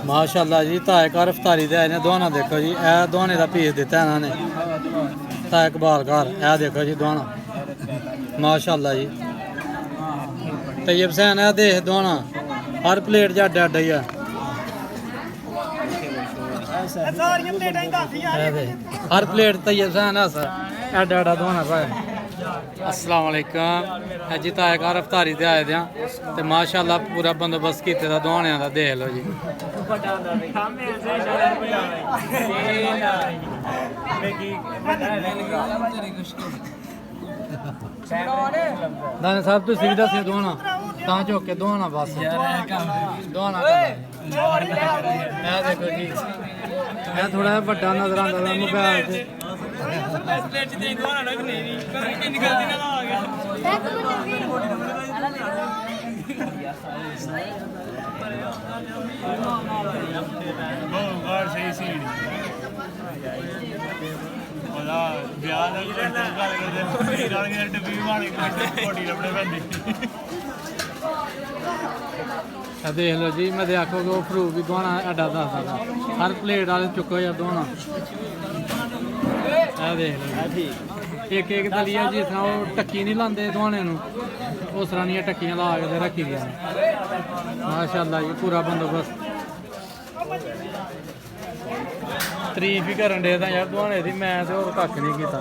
माशाअल्लाह जी ताए घर अफतारी दे आए ने दुआना देखो जी ए दुआने का पीस दिता इन्होंने ताए इकबाल घर ए देखो जी दुआना माशाअल्लाह जी तैयब हुसैन है देख दुआना हर प्लेट च अड्डा अड्डा ही है हर प्लेट तैयब हुसैन है एडा एडा दुआना पाए अस्सलाम वालेकुम जी ताए घर अफतारी ते आए दे ते माशाअल्लाह पूरा बंदोबस्त कीते दा दुआनियां दा देख लो जी दाने साहब तुम भी दस दुआना तां चुक के दुआना बस दुआना देखो जी मैं थोड़ा बड़ा नजर आता मोबाइल से देख लो जी मैं आखो कि फ्रूट भी दुआना एडा दसदा था हर प्लेट वाले चुको यार दुआना देख लो एक एक दलिया जिस तरह वो टक्की नहीं लाते दुआने उस तरह दियां टक्कियां ला के रखी दियां माशाअल्लाह जी पूरा बंदोबस्त तारीफ ही करन डे दा यार दुआने दी मैं तो होर कक्ख नहीं कीता